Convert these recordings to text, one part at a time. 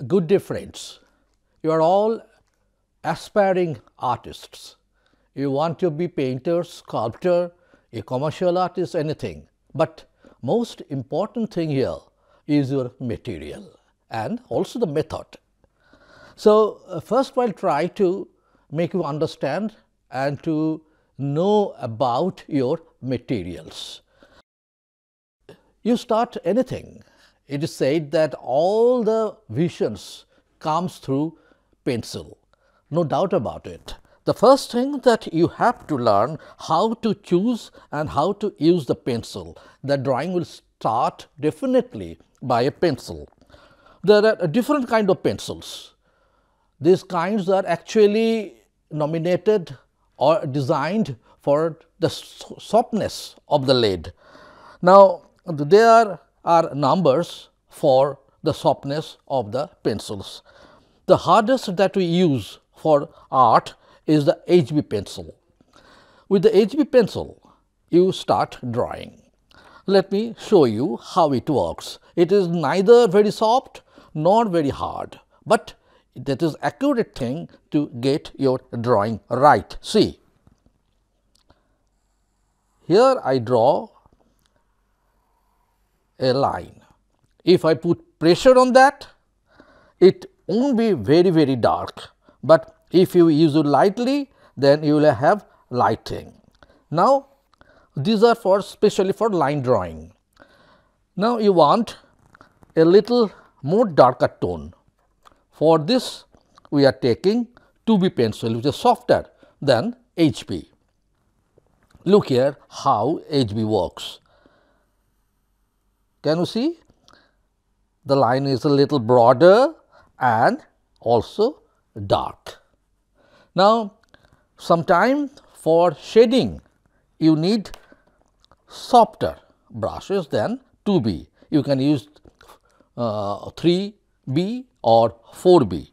Good day friends, you are all aspiring artists. You want to be painter, sculptor, a commercial artist, anything. But most important thing here is your material and also the method. So, first I will try to make you understand and to know about your materials. You start anything. It is said that all the visions comes through pencil, no doubt about it. The first thing that you have to learn how to choose and how to use the pencil. The drawing will start definitely by a pencil. There are different kind of pencils. These kinds are actually nominated or designed for the softness of the lead. Now, there are numbers for the softness of the pencils. The hardest that we use for art is the HB pencil. With the HB pencil, you start drawing. Let me show you how it works. It is neither very soft nor very hard, but that is accurate thing to get your drawing right. See, here I draw a line. If I put pressure on that, it won't be very dark, but if you use it lightly, then you will have lighting. Now, these are for specially for line drawing. Now, you want a little more darker tone. For this, we are taking 2B pencil, which is softer than HB. Look here how HB works. Can you see? The line is a little broader and also dark. Now, sometime for shading, you need softer brushes than 2B. You can use 3B or 4B.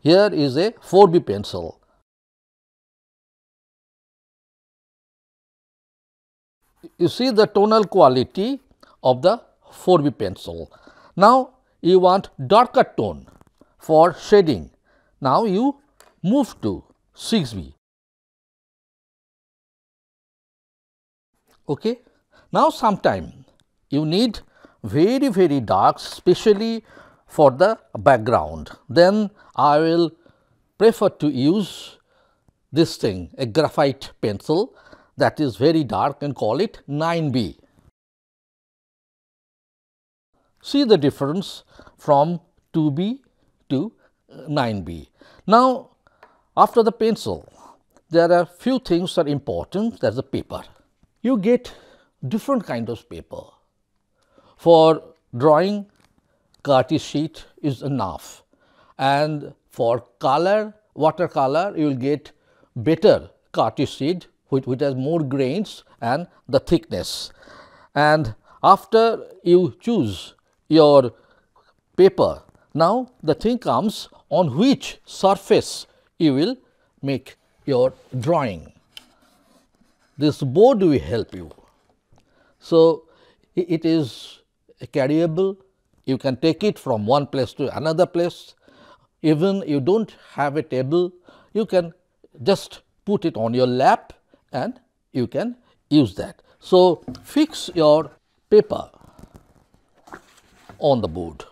Here is a 4B pencil. You see the tonal quality of the 4B pencil. Now, you want darker tone for shading. Now, you move to 6B. Okay. Now, sometime you need very dark, especially for the background. Then I will prefer to use this thing, a graphite pencil that is very dark, and call it 9B. See the difference from 2B to 9B. Now, after the pencil, there are few things that are important. That is the paper. You get different kind of paper. For drawing, Cartridge sheet is enough, and for color, watercolor, you will get better Cartridge sheet which has more grains and the thickness. And after you choose your paper, now the thing comes on which surface you will make your drawing. This board will help you. So, it is carryable. You can take it from one place to another place. Even you do not have a table, you can just put it on your lap and you can use that. So, fix your paper on the board.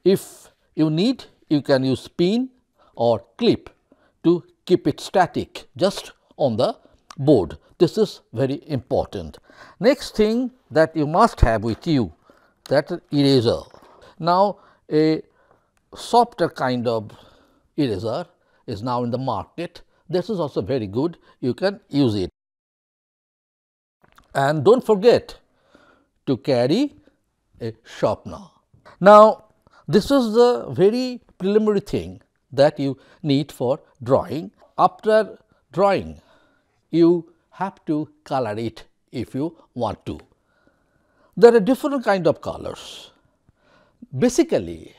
If you need, you can use pin or clip to keep it static just on the board. This is very important. Next thing that you must have with you, that eraser. Now, a softer kind of eraser is now in the market. This is also very good. You can use it. And don't forget to carry a sharpener. Now, this is the very preliminary thing that you need for drawing. After drawing, you have to color it if you want to. There are different kind of colors. Basically,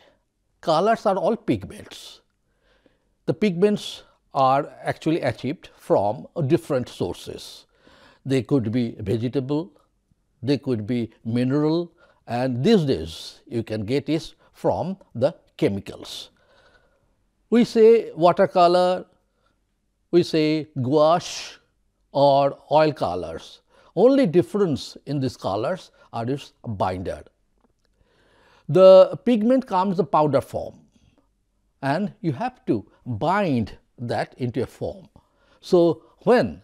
colors are all pigments. The pigments are actually achieved from different sources. They could be vegetable, they could be mineral, and these days you can get it from the chemicals. We say watercolor, we say gouache or oil colors. Only difference in these colors are its binder. The pigment comes in powder form and you have to bind that into a form. So, when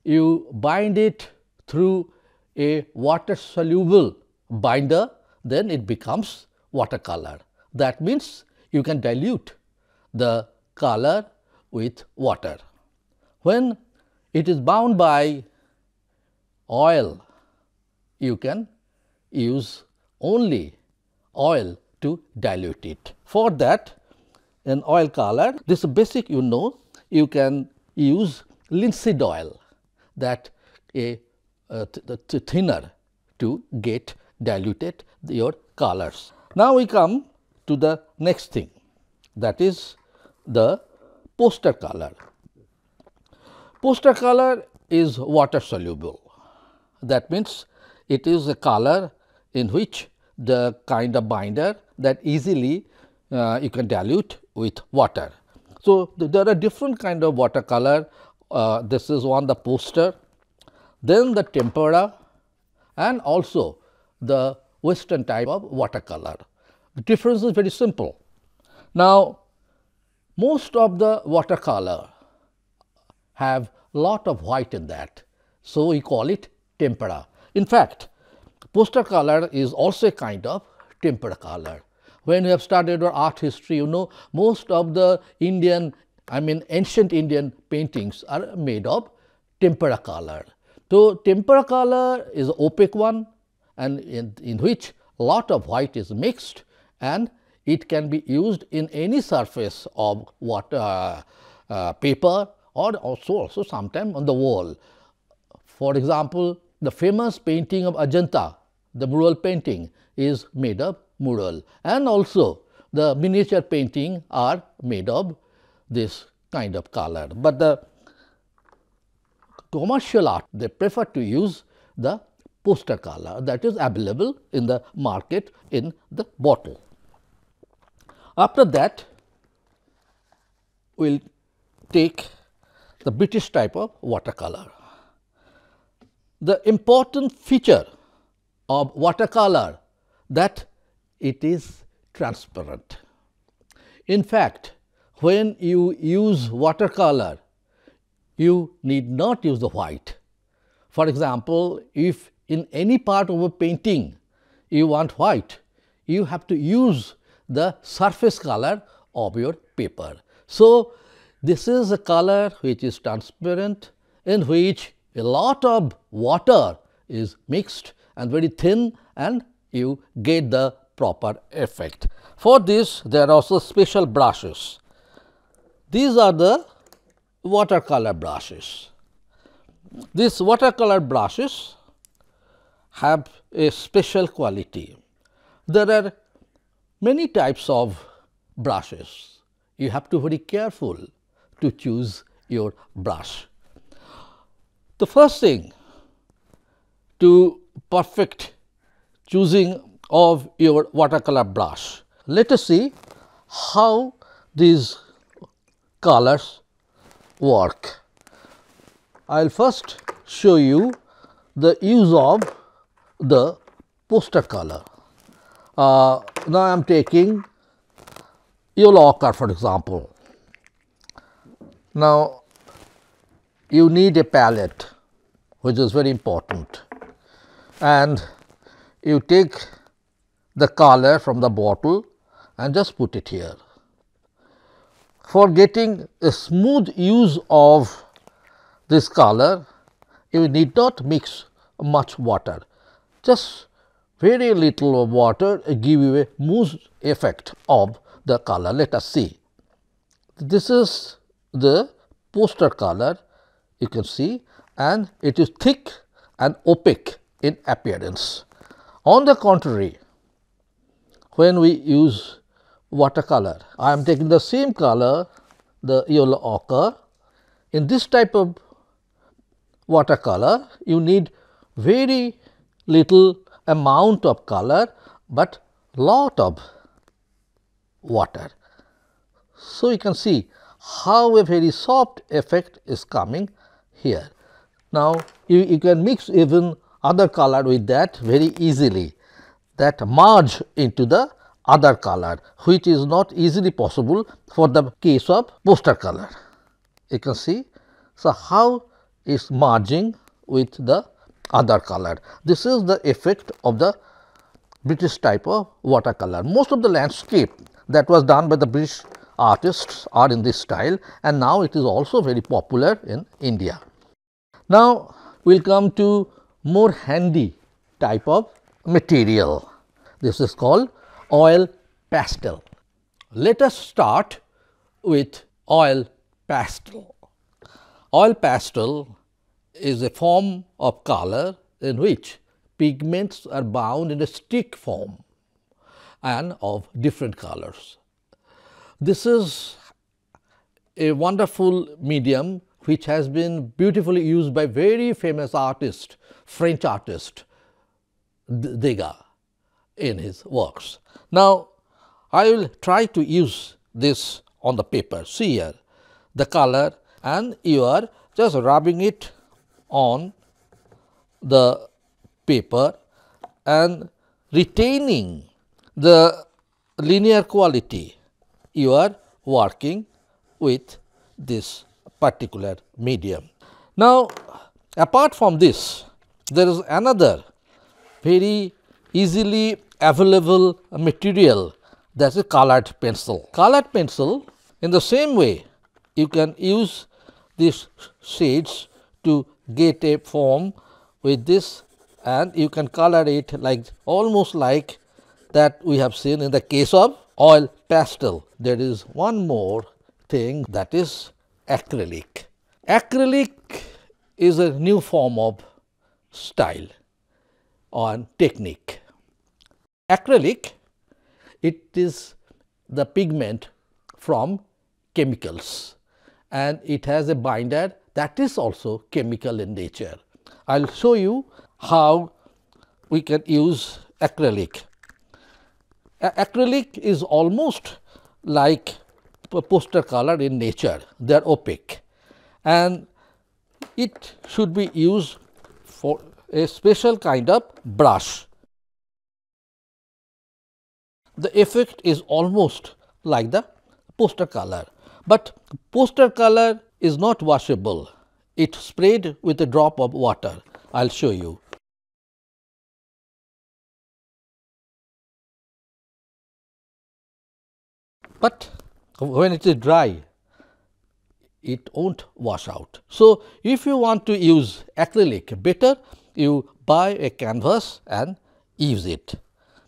you bind it through a water soluble binder, then it becomes watercolor. That means you can dilute the color with water. When it is bound by oil, you can use only oil to dilute it. For that, in oil color, this is basic, you know, you can use linseed oil, that a thinner to get diluted your colors. Now, we come to the next thing, that is the poster color. Poster color is water soluble. That means, it is a color in which the kind of binder that easily you can dilute with water. So, there are different kind of watercolor. This is one, the poster, then the tempera, and also the western type of watercolor. The difference is very simple. Now, most of the watercolor have lot of white in that. So, we call it tempera. In fact, poster color is also a kind of tempera color. When you have studied your art history, you know most of the ancient Indian paintings are made of tempera color. So, tempera color is an opaque one, and in which lot of white is mixed, and it can be used in any surface of water, paper, or also sometime on the wall. For example, the famous painting of Ajanta, the mural painting, is made of mural, and also the miniature painting are made of this kind of color. But the commercial art, they prefer to use the poster color that is available in the market in the bottle. After that, we will take the British type of watercolor. The important feature of watercolor that it is transparent. In fact, when you use watercolor, you need not use the white. For example, if in any part of a painting you want white, you have to use the surface color of your paper. So, this is a color which is transparent, in which a lot of water is mixed and very thin, and you get the proper effect. For this, there are also special brushes. These are the watercolor brushes. These watercolor brushes have a special quality. There are many types of brushes. You have to be very careful to choose your brush. The first thing to perfect choosing of your watercolor brush, let us see how these colors work. I will first show you the use of the poster color. Now, I am taking yellow ochre, for example. Now, you need a palette, which is very important, and you take the color from the bottle and just put it here. For getting a smooth use of this color, you need not mix much water, just very little of water give you a smooth effect of the color. Let us see. This is the poster color, you can see, and it is thick and opaque in appearance. On the contrary, when we use watercolor, I am taking the same color, the yellow ochre. In this type of watercolor, you need very little amount of color, but lot of water. So, you can see how a very soft effect is coming here. Now, you can mix even other color with that very easily, that merge into the other color, which is not easily possible for the case of poster color. You can see. So, how is merging with the other color. This is the effect of the British type of watercolor. Most of the landscape that was done by the British artists are in this style, and now it is also very popular in India. Now, we will come to more handy type of material. This is called oil pastel. Let us start with oil pastel. Oil pastel is a form of color in which pigments are bound in a stick form and of different colors. This is a wonderful medium which has been beautifully used by very famous artist, French artist Degas in his works. Now, I will try to use this on the paper. See here the color, and you are just rubbing it on the paper and retaining the linear quality. You are working with this particular medium. Now, apart from this, there is another very easily available material, that is colored pencil. Colored pencil, in the same way, you can use these shades to get a form with this, and you can color it like almost like that we have seen in the case of oil pastel. There is one more thing, that is acrylic. Acrylic is a new form of style or technique. Acrylic, it is the pigment from chemicals, and it has a binder that is also chemical in nature. I will show you how we can use acrylic. Acrylic is almost like poster color in nature, they are opaque, and it should be used for a special kind of brush. The effect is almost like the poster color, but poster color is not washable. It sprayed with a drop of water. I will show you. But when it is dry, it won't wash out. So, if you want to use acrylic, better you buy a canvas and use it.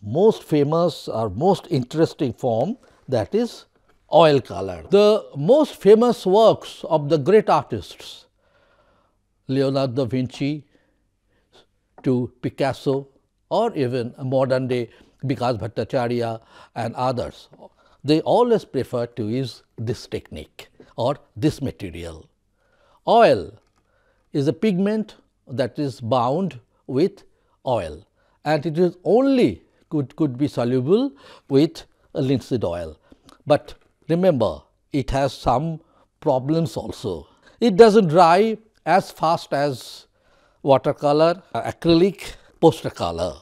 Most famous or most interesting form, that is oil color. The most famous works of the great artists, Leonardo da Vinci to Picasso, or even modern day Vikas Bhattacharya and others, they always prefer to use this technique or this material. Oil is a pigment that is bound with oil, and it is only could be soluble with linseed oil. But remember, it has some problems also. It does not dry as fast as watercolor, acrylic, poster color.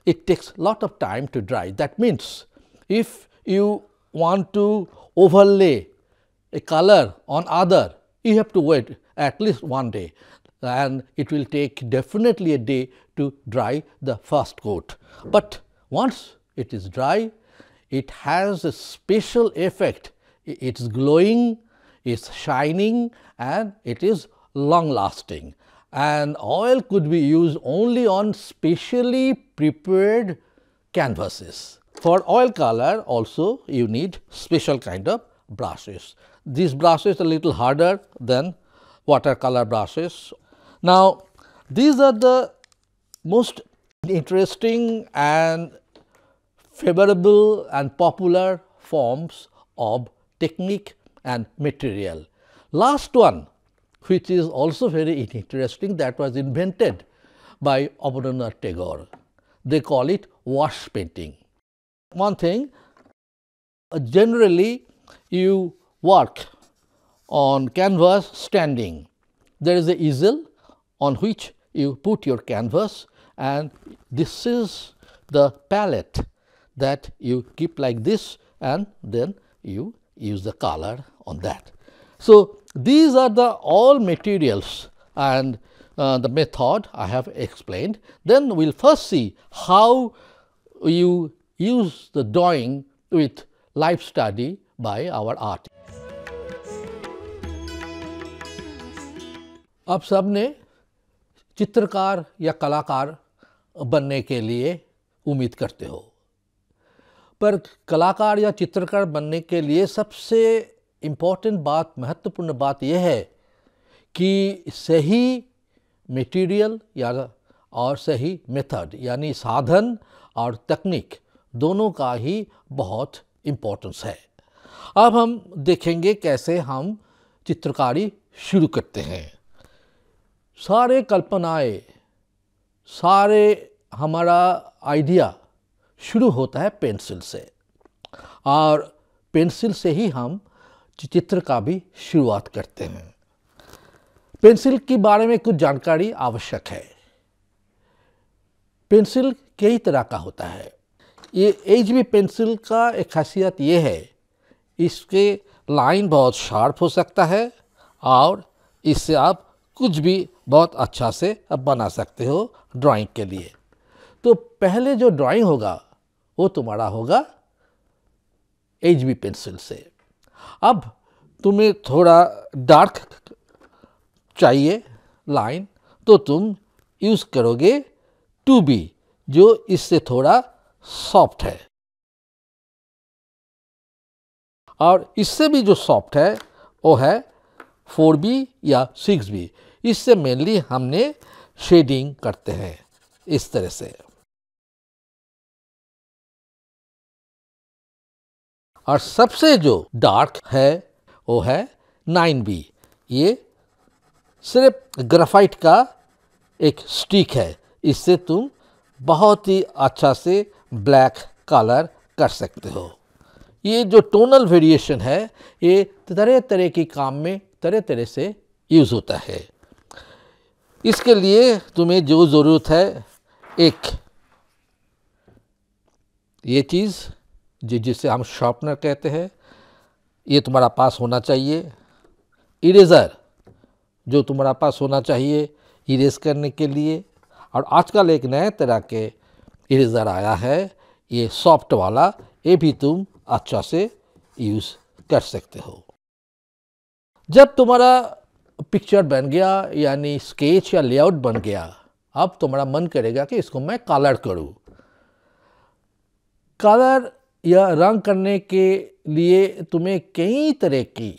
It takes lot of time to dry. That means, if you want to overlay a color on other, you have to wait at least one day, and it will take definitely a day to dry the first coat. But once it is dry, it has a special effect. It is glowing, it is shining, and it is long lasting. And oil could be used only on specially prepared canvases. For oil color also you need special kind of brushes. These brushes are a little harder than watercolor brushes. Now, these are the most interesting and favorable and popular forms of technique and material. Last one, which is also very interesting, that was invented by Abanindranath Tagore. They call it wash painting. One thing, Generally, you work on canvas standing. There is a easel on which you put your canvas, and this is the palette that you keep like this, and then you use the color on that. So, these are the all materials and the method I have explained. Then we will first see how you use the drawing with life study by our artist. आप सब ने चित्रकार या कलाकार बनने के लिए उम्मीद करते हो, पर कलाकार या चित्रकार बनने के लिए सबसे इम्पोर्टेंट बात, महत्वपूर्ण बात यह है कि सही मटेरियल या और सही मेथड यानी साधन और तकनीक दोनों का ही बहुत इम्पोर्टेंस है। अब हम देखेंगे कैसे हम चित्रकारी शुरू करते हैं। सारे कल्पनाएं, सारे हमारा आइडिया शुरू होता है पेंसिल से, और पेंसिल से ही हम चित्र का भी शुरुआत करते हैं। पेंसिल के बारे में कुछ जानकारी आवश्यक है। पेंसिल कई तरह का होता है। ये HB पेंसिल का एक खासियत ये है, इसके लाइन बहुत शार्प हो सकता है और इससे आप कुछ भी बहुत अच्छा से बना सकते हो ड्राइंग के लिए। तो पहले जो ड्राइंग होगा वो तुम्हारा होगा HB पेंसिल से। अब तुम्हें थोड़ा डार्क चाहिए लाइन, तो तुम यूज़ करोगे 2B, जो इससे थोड़ा सॉफ्ट है, और इससे भी जो सॉफ्ट है वो है 4B या 6B। इससे मेनली हमने शेडिंग करते हैं इस तरह से। और सबसे जो डार्क है वो है 9B। ये सिर्फ ग्रेफाइट का एक स्टिक है, इससे तुम बहुत ही अच्छा से ब्लैक कलर कर सकते हो। ये जो टोनल वेरिएशन है ये तरह तरह के काम में तरह तरह से यूज़ होता है। इसके लिए तुम्हें जो ज़रूरत है, एक ये चीज़ जिसे हम शार्पनर कहते हैं, ये तुम्हारा पास होना चाहिए। इरेज़र जो तुम्हारा पास होना चाहिए इरेज करने के लिए। और आजकल एक नए तरह के इरेज़र आया है, ये सॉफ्ट वाला, ये भी तुम अच्छा से यूज़ कर सकते हो। जब तुम्हारा पिक्चर बन गया यानी स्केच या लेआउट बन गया, अब तुम्हारा मन करेगा कि इसको मैं कलर करूँ। कलर या रंग करने के लिए तुम्हें कई तरह की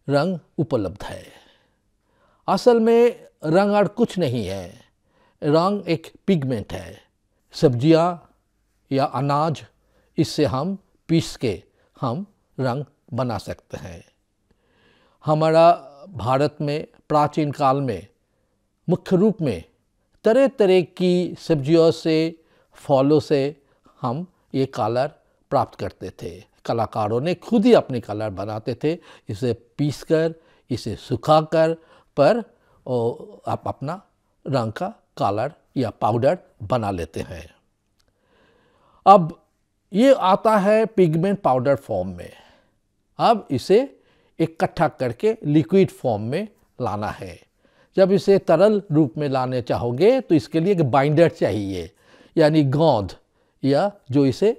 रंग उपलब्ध है। असल में रंग और कुछ नहीं है, रंग एक पिगमेंट है। सब्जियां या अनाज, इससे हम पीस के हम रंग बना सकते हैं। हमारा भारत में प्राचीन काल में मुख्य रूप में तरह तरह की सब्जियों से, फलों से हम ये कलर प्राप्त करते थे। कलाकारों ने खुद ही अपने कलर बनाते थे, इसे पीसकर, इसे सुखाकर, पर आप अपना रंग का कलर या पाउडर बना लेते हैं। अब ये आता है पिगमेंट पाउडर फॉर्म में। अब इसे इकट्ठा करके लिक्विड फॉर्म में लाना है। जब इसे तरल रूप में लाने चाहोगे तो इसके लिए एक बाइंडर चाहिए, यानी गोंद, या जो इसे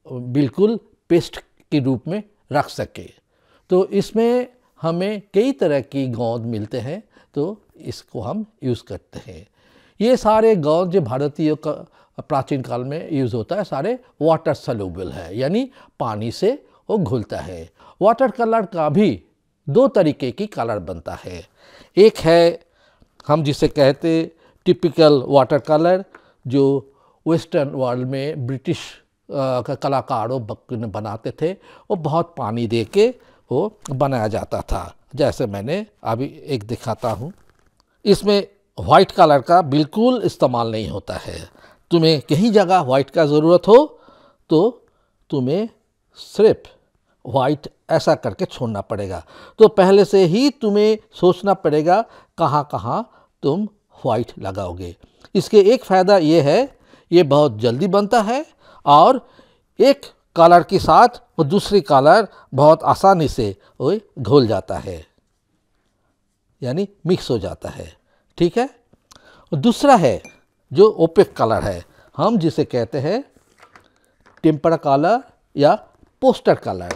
बिल्कुल पेस्ट के रूप में रख सके। तो इसमें हमें कई तरह की गोंद मिलते हैं, तो इसको हम यूज़ करते हैं। ये सारे गोंद जो भारतीय का प्राचीन काल में यूज़ होता है, सारे वाटर सॉल्युबल है, यानी पानी से वो घुलता है। वाटर कलर का भी दो तरीके की कलर बनता है। एक है हम जिसे कहते टिपिकल वाटर कलर, जो वेस्टर्न वर्ल्ड में ब्रिटिश कलाकारों बनाते थे। वो बहुत पानी दे के वो बनाया जाता था, जैसे मैंने अभी एक दिखाता हूँ। इसमें वाइट कलर का बिल्कुल इस्तेमाल नहीं होता है। तुम्हें कहीं जगह वाइट का ज़रूरत हो तो तुम्हें सिर्फ वाइट ऐसा करके छोड़ना पड़ेगा। तो पहले से ही तुम्हें सोचना पड़ेगा कहाँ कहाँ तुम वाइट लगाओगे। इसके एक फ़ायदा ये है, ये बहुत जल्दी बनता है और एक कलर के साथ वो दूसरी कलर बहुत आसानी से वो घुल जाता है, यानी मिक्स हो जाता है। ठीक है। दूसरा है जो ओपेक कलर है, हम जिसे कहते हैं टेम्परा कलर या पोस्टर कलर।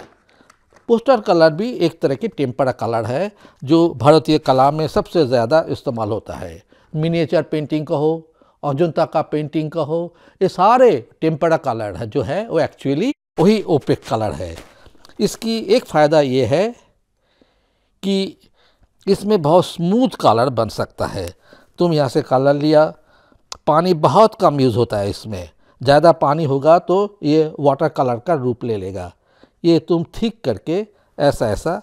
पोस्टर कलर भी एक तरह की टेम्परा कलर है जो भारतीय कला में सबसे ज़्यादा इस्तेमाल होता है। मिनिएचर पेंटिंग कहो, अजंता का पेंटिंग कहो, ये सारे टेम्परा कलर है जो है वो एक्चुअली वही ओपेक कलर है। इसकी एक फ़ायदा ये है कि इसमें बहुत स्मूथ कलर बन सकता है। तुम यहाँ से कलर लिया, पानी बहुत कम यूज़ होता है इसमें, ज़्यादा पानी होगा तो ये वाटर कलर का रूप ले लेगा। ये तुम ठीक करके ऐसा ऐसा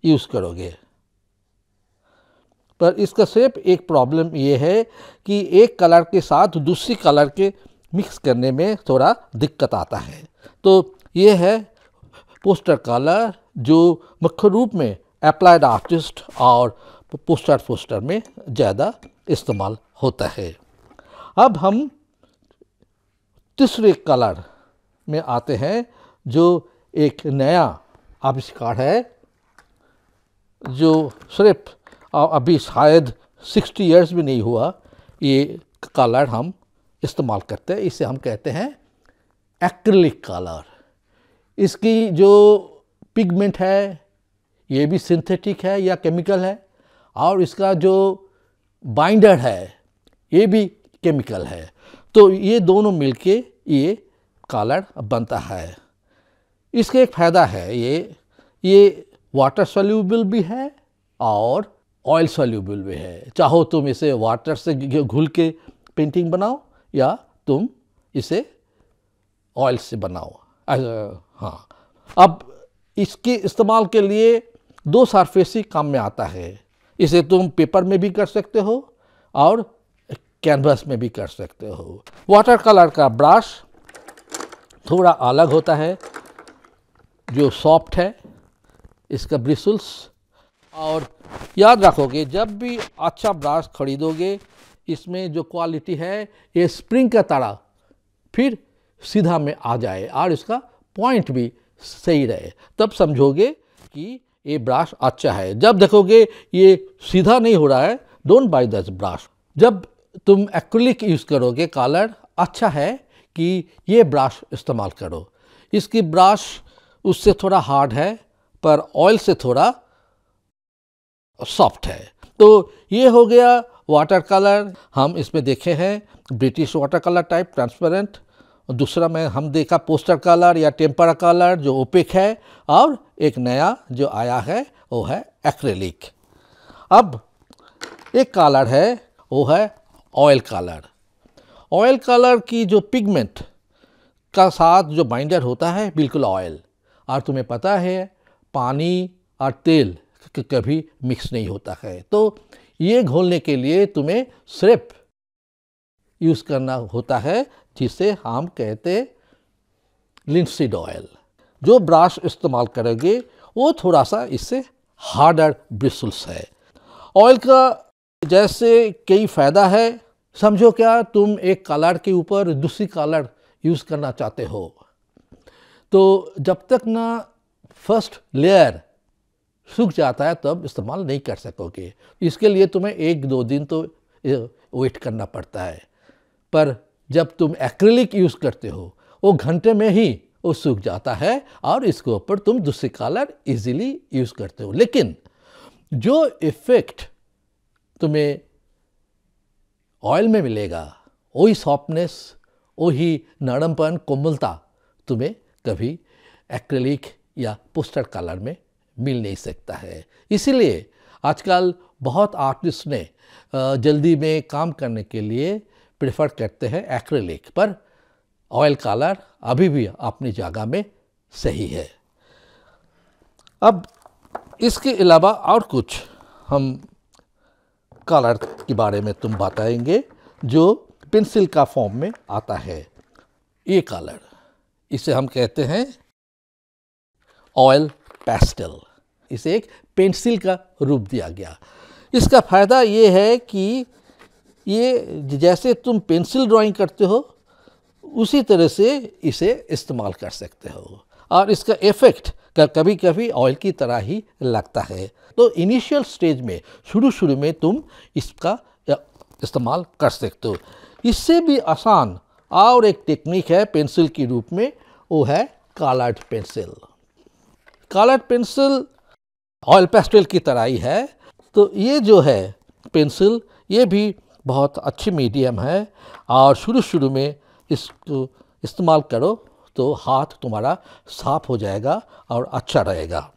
यूज़ करोगे। पर इसका सिर्फ एक प्रॉब्लम ये है कि एक कलर के साथ दूसरी कलर के मिक्स करने में थोड़ा दिक्कत आता है। तो ये है पोस्टर कलर जो मुख्य रूप में अप्लाइड आर्टिस्ट और पोस्टर में ज़्यादा इस्तेमाल होता है। अब हम तीसरे कलर में आते हैं जो एक नया आविष्कार है, जो सिर्फ अभी शायद 60 इयर्स भी नहीं हुआ ये कलर हम इस्तेमाल करते हैं। इसे हम कहते हैं एक्रिलिक कलर। इसकी जो पिगमेंट है ये भी सिंथेटिक है या केमिकल है, और इसका जो बाइंडर है ये भी केमिकल है। तो ये दोनों मिलके ये कलर बनता है। इसका एक फ़ायदा है, ये वाटर सॉल्यूबल भी है और ऑयल सॉल्यूबल भी है। चाहो तुम इसे वाटर से घुल के पेंटिंग बनाओ या तुम इसे ऑयल से बनाओ। हाँ, अब इसके इस्तेमाल के लिए दो सरफेस ही काम में आता है। इसे तुम पेपर में भी कर सकते हो और कैनवस में भी कर सकते हो। वाटर कलर का ब्रश थोड़ा अलग होता है, जो सॉफ्ट है, इसका ब्रिसल्स। और याद रखोगे जब भी अच्छा ब्रश खरीदोगे इसमें जो क्वालिटी है ये स्प्रिंग का तरह फिर सीधा में आ जाए और इसका पॉइंट भी सही रहे, तब समझोगे कि ये ब्रश अच्छा है। जब देखोगे ये सीधा नहीं हो रहा है, डोंट बाय दिस ब्रश। जब तुम एक्रिलिक यूज़ करोगे कलर, अच्छा है कि ये ब्रश इस्तेमाल करो। इसकी ब्रश उससे थोड़ा हार्ड है पर ऑयल से थोड़ा सॉफ्ट है। तो ये हो गया वाटर कलर। हम इसमें देखे हैं British water colour type transparent, दूसरा में हम देखा पोस्टर कलर या टेम्परा कलर जो ओपेक है, और एक नया जो आया है वो है एक्रिलिक। अब एक कलर है वो है ऑयल कलर। ऑयल कलर की जो पिगमेंट का साथ जो बाइंडर होता है बिल्कुल ऑयल, और तुम्हें पता है पानी और तेल कभी मिक्स नहीं होता है। तो ये घोलने के लिए तुम्हें सिर्फ यूज़ करना होता है जिसे हम कहते लिंसीड ऑयल। जो ब्रश इस्तेमाल करोगे वो थोड़ा सा इससे हार्डर ब्रिसल्स है। ऑयल का जैसे कई फ़ायदा है, समझो क्या तुम एक कलर के ऊपर दूसरी कलर यूज़ करना चाहते हो, तो जब तक ना फर्स्ट लेयर सूख जाता है तब इस्तेमाल नहीं कर सकोगे। इसके लिए तुम्हें 1-2 दिन तो वेट करना पड़ता है। पर जब तुम एक्रिलिक यूज़ करते हो वो घंटे में ही वो सूख जाता है और इसके ऊपर तुम दूसरी कलर इजीली यूज़ करते हो। लेकिन जो इफ़ेक्ट तुम्हें ऑयल में मिलेगा, वही सॉफ्टनेस, वही नरमपन, कोमलता तुम्हें कभी एक्रिलिक या पोस्टर कलर में मिल नहीं सकता है। इसीलिए आजकल बहुत आर्टिस्ट ने जल्दी में काम करने के लिए प्रेफर करते हैं एक्रिलिक, पर ऑयल कलर अभी भी अपनी जगह में सही है। अब इसके अलावा और कुछ हम कलर के बारे में तुम बताएंगे जो पेंसिल का फॉर्म में आता है। ये कलर, इसे हम कहते हैं ऑयल पेस्टल। इसे एक पेंसिल का रूप दिया गया। इसका फ़ायदा ये है कि ये जैसे तुम पेंसिल ड्राइंग करते हो उसी तरह से इसे इस्तेमाल कर सकते हो, और इसका इफ़ेक्ट कभी कभी ऑयल की तरह ही लगता है। तो इनिशियल स्टेज में शुरू में तुम इसका इस्तेमाल कर सकते हो। इससे भी आसान और एक टेक्निक है पेंसिल के रूप में, वो है coloured pencil. Coloured pencil oil pastel की तरह ही है। तो ये जो है पेंसिल, ये भी बहुत अच्छी मीडियम है, और शुरू में इसको इस्तेमाल करो तो हाथ तुम्हारा साफ हो जाएगा और अच्छा रहेगा।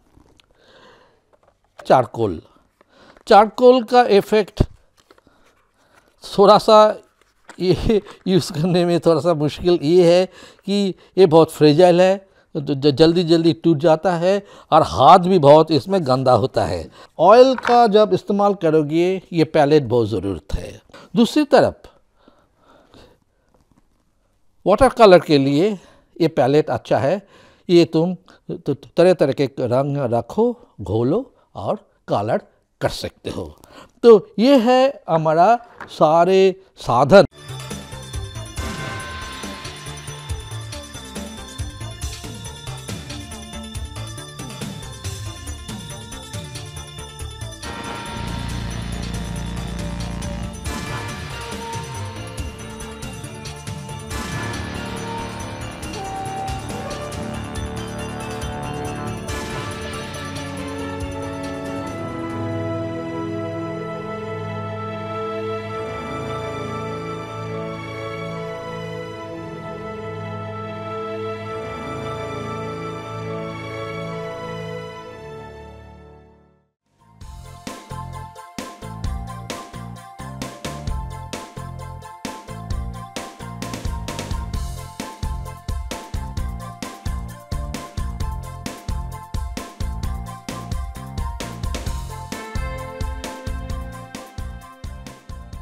चारकोल का इफ़ेक्ट थोड़ा सा ये यूज़ करने में थोड़ा सा मुश्किल ये है कि ये बहुत फ्रेजाइल है, तो जल्दी टूट जाता है, और हाथ भी बहुत इसमें गंदा होता है। ऑयल का जब इस्तेमाल करोगे ये पैलेट बहुत ज़रूरत है। दूसरी तरफ वाटर कलर के लिए ये पैलेट अच्छा है। ये तुम तरह तरह के रंग रखो, घोलो और कलर कर सकते हो। तो ये है हमारा सारे साधन।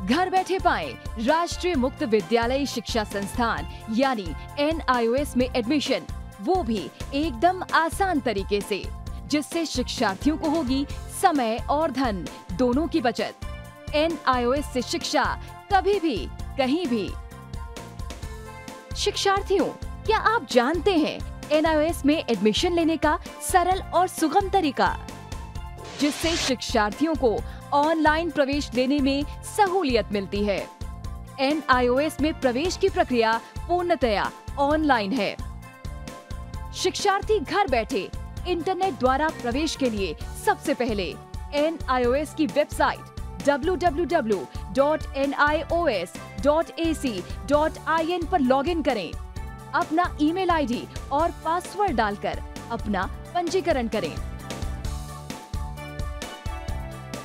घर बैठे पाएं राष्ट्रीय मुक्त विद्यालय शिक्षा संस्थान यानी NIOS में एडमिशन, वो भी एकदम आसान तरीके से, जिससे शिक्षार्थियों को होगी समय और धन दोनों की बचत। NIOS से शिक्षा कभी भी कहीं भी। शिक्षार्थियों, क्या आप जानते हैं NIOS में एडमिशन लेने का सरल और सुगम तरीका, जिससे शिक्षार्थियों को ऑनलाइन प्रवेश लेने में सहूलियत मिलती है। NIOS में प्रवेश की प्रक्रिया पूर्णतया ऑनलाइन है। शिक्षार्थी घर बैठे इंटरनेट द्वारा प्रवेश के लिए सबसे पहले NIOS की वेबसाइट www.nios.ac.in पर लॉगिन करें। अपना ईमेल आईडी और पासवर्ड डालकर अपना पंजीकरण करें।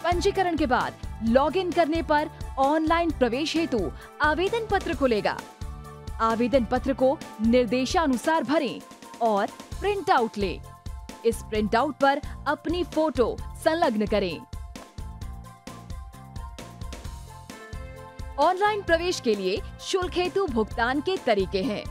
पंजीकरण के बाद लॉगिन करने पर ऑनलाइन प्रवेश हेतु आवेदन पत्र खुलेगा। आवेदन पत्र को निर्देशानुसार भरें और प्रिंट आउट लें। इस प्रिंट आउट पर अपनी फोटो संलग्न करें। ऑनलाइन प्रवेश के लिए शुल्क हेतु भुगतान के तरीके हैं: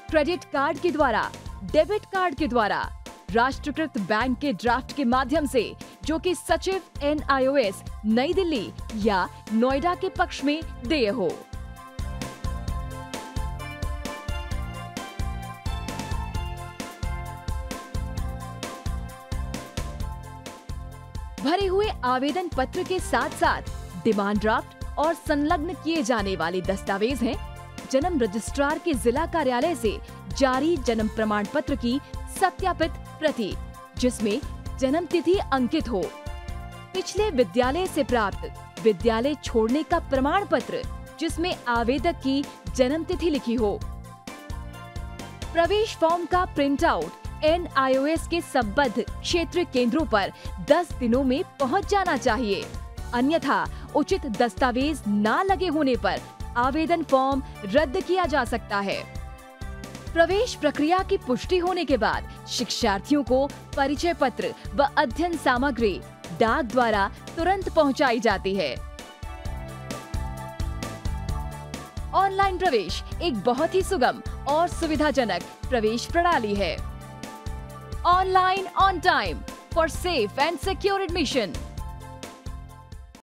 क्रेडिट कार्ड के द्वारा, डेबिट कार्ड के द्वारा, राष्ट्रीयकृत बैंक के ड्राफ्ट के माध्यम से, जो कि सचिव NIOS नई दिल्ली या नोएडा के पक्ष में देय हो। भरे हुए आवेदन पत्र के साथ साथ डिमांड ड्राफ्ट और संलग्न किए जाने वाले दस्तावेज हैं: जन्म रजिस्ट्रार के जिला कार्यालय से जारी जन्म प्रमाण पत्र की सत्यापित प्रति, जिसमें जन्म तिथि अंकित हो, पिछले विद्यालय से प्राप्त विद्यालय छोड़ने का प्रमाण पत्र, जिसमें आवेदक की जन्म तिथि लिखी हो। प्रवेश फॉर्म का प्रिंट आउट NIOS के संबद्ध क्षेत्रीय केंद्रों पर 10 दिनों में पहुंच जाना चाहिए, अन्यथा उचित दस्तावेज न लगे होने पर आवेदन फॉर्म रद्द किया जा सकता है। प्रवेश प्रक्रिया की पुष्टि होने के बाद शिक्षार्थियों को परिचय पत्र व अध्ययन सामग्री डाक द्वारा तुरंत पहुंचाई जाती है। ऑनलाइन प्रवेश एक बहुत ही सुगम और सुविधाजनक प्रवेश प्रणाली है। Online on time for safe and secure admission.